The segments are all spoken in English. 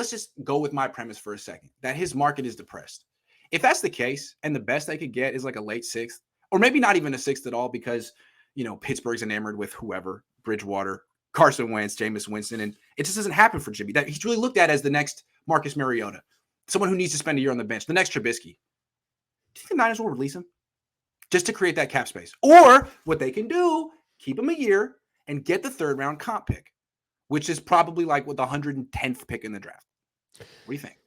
let's just go with my premise for a second, that his market is depressed. If that's the case, and the best they could get is like a late 6th, or maybe not even a 6th at all, because, Pittsburgh's enamored with whoever, Bridgewater, Carson Wentz, Jameis Winston, and it just doesn't happen for Jimmy. That he's really looked at as the next Marcus Mariota, someone who needs to spend a year on the bench, the next Trubisky. Do you think the Niners will release him just to create that cap space? Or what they can do, keep him a year and get the 3rd round comp pick, which is probably like with the 110th pick in the draft. What do you think?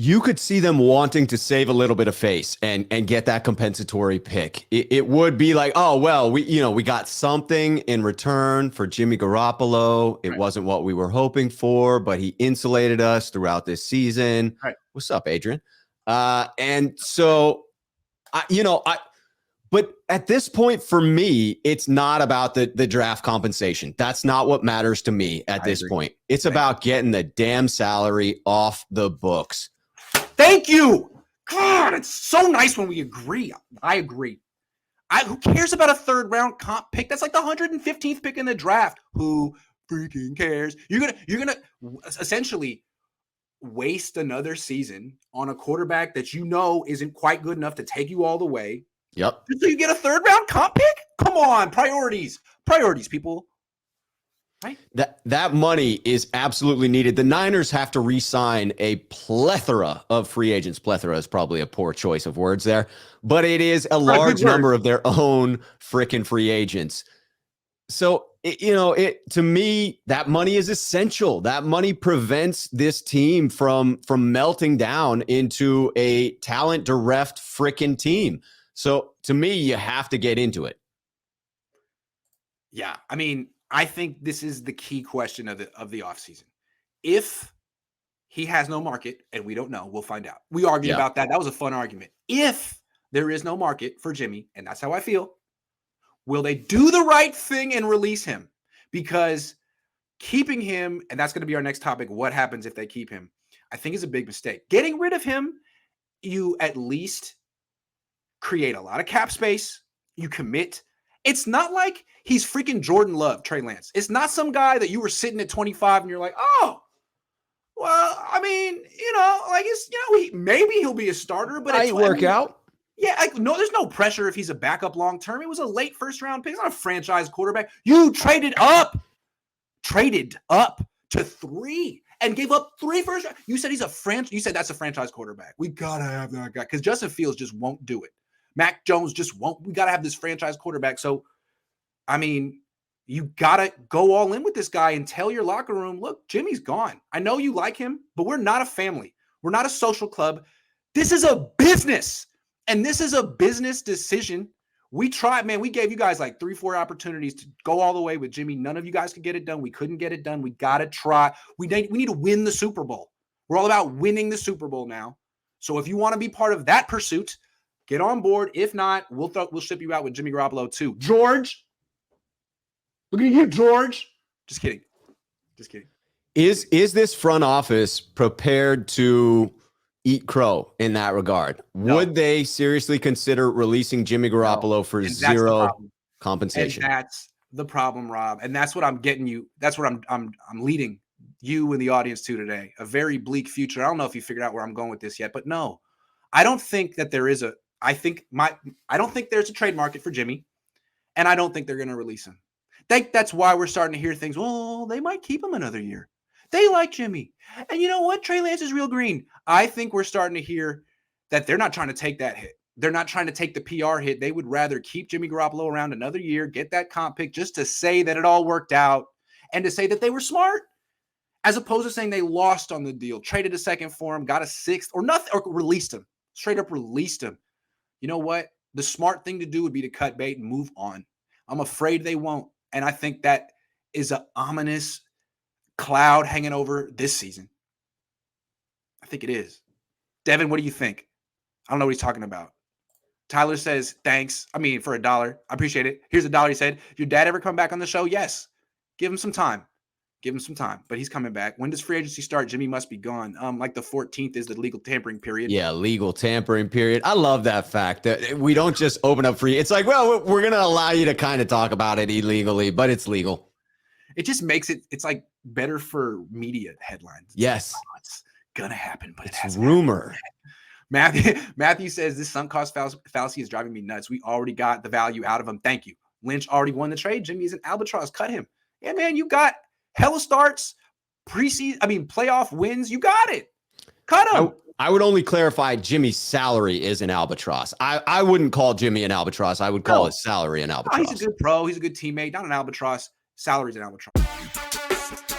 You could see them wanting to save a little bit of face and get that compensatory pick. It would be like, oh, well, we got something in return for Jimmy Garoppolo. It wasn't what we were hoping for, but he insulated us throughout this season. Right. What's up, Adrian? And so, but at this point for me, it's not about the draft compensation. That's not what matters to me at this point. It's about getting the damn salary off the books. Thank you. God, it's so nice when we agree. I agree. Who cares about a 3rd round comp pick? That's like the 115th pick in the draft. Who freaking cares? You're gonna essentially waste another season on a quarterback that isn't quite good enough to take you all the way. Yep. So you get a 3rd round comp pick? Come on, priorities, people. Right? That money is absolutely needed. The Niners have to re-sign a plethora of free agents. Plethora is probably a poor choice of words there, but it is a large number of their own freaking free agents. So, to me, that money is essential. That money prevents this team from melting down into a talent-bereft freaking team. So, to me, you have to get into it. Yeah, I mean, I think this is the key question of the offseason. If he has no market, and we don't know, we'll find out. We argued about that. That was a fun argument. If there is no market for Jimmy, and that's how I feel, will they do the right thing and release him? Because keeping him, and that's going to be our next topic, what happens if they keep him, I think is a big mistake. Getting rid of him, you at least create a lot of cap space. You commit. It's not like he's freaking Jordan Love, Trey Lance. It's not some guy that you were sitting at 25 and you're like, oh, well, I mean, maybe he'll be a starter, but it work out. Yeah, there's no pressure if he's a backup long term. He was a late 1st round pick. He's not a franchise quarterback. You traded up to 3 and gave up 3 first round. You said you said that's a franchise quarterback. We gotta have that guy because Justin Fields just won't do it. Mac Jones just won't. We got to have this franchise quarterback. So, I mean, you got to go all in with this guy and tell your locker room, look, Jimmy's gone. I know you like him, but we're not a family. We're not a social club. This is a business, and this is a business decision. We tried, man. We gave you guys like 3-4 opportunities to go all the way with Jimmy. None of you guys could get it done. We couldn't get it done. We got to try. We need to win the Super Bowl. We're all about winning the Super Bowl now. So if you want to be part of that pursuit, get on board. If not, we'll ship you out with Jimmy Garoppolo too. George, look at you, George. Just kidding. Is this front office prepared to eat crow in that regard? No. Would they seriously consider releasing Jimmy Garoppolo for zero compensation? And that's the problem, Rob. And that's what I'm getting you. That's what I'm leading you and the audience to today. A very bleak future. I don't know if you figured out where I'm going with this yet, but no, I don't think that there is I don't think there's a trade market for Jimmy, and I don't think they're going to release him. That's why we're starting to hear things. Well, they might keep him another year. They like Jimmy. And you know what? Trey Lance is real green. I think we're starting to hear that they're not trying to take that hit. They're not trying to take the PR hit. They would rather keep Jimmy Garoppolo around another year, get that comp pick just to say that it all worked out and to say that they were smart, as opposed to saying they lost on the deal, traded a 2nd for him, got a 6th or nothing, or released him. Straight up released him. You know what? The smart thing to do would be to cut bait and move on. I'm afraid they won't. And I think that is an ominous cloud hanging over this season. I think it is. Devin, what do you think? I don't know what he's talking about. Tyler says, thanks. I mean, for $1. I appreciate it. Here's $1. He said, your dad ever come back on the show? Yes. Give him some time. But he's coming back. When does free agency start? Jimmy must be gone. Like the 14th is the legal tampering period. Yeah, legal tampering period. I love that fact that we don't just open up free. It's like, well, we're going to allow you to kind of talk about it illegally, but it's legal. it just makes it's like better for media headlines. It's Yes. like, oh, it's gonna happen, but it's it has rumor. Matthew says this sunk cost fallacy is driving me nuts. We already got the value out of him. Thank you. Lynch already won the trade. Jimmy is an albatross. Cut him. Yeah, man, you got hella starts, playoff wins. You got it. Cut him. I would only clarify Jimmy's salary is an albatross. I wouldn't call Jimmy an albatross. I would call his salary an albatross. He's a good pro. He's a good teammate. Not an albatross. Salary's an albatross.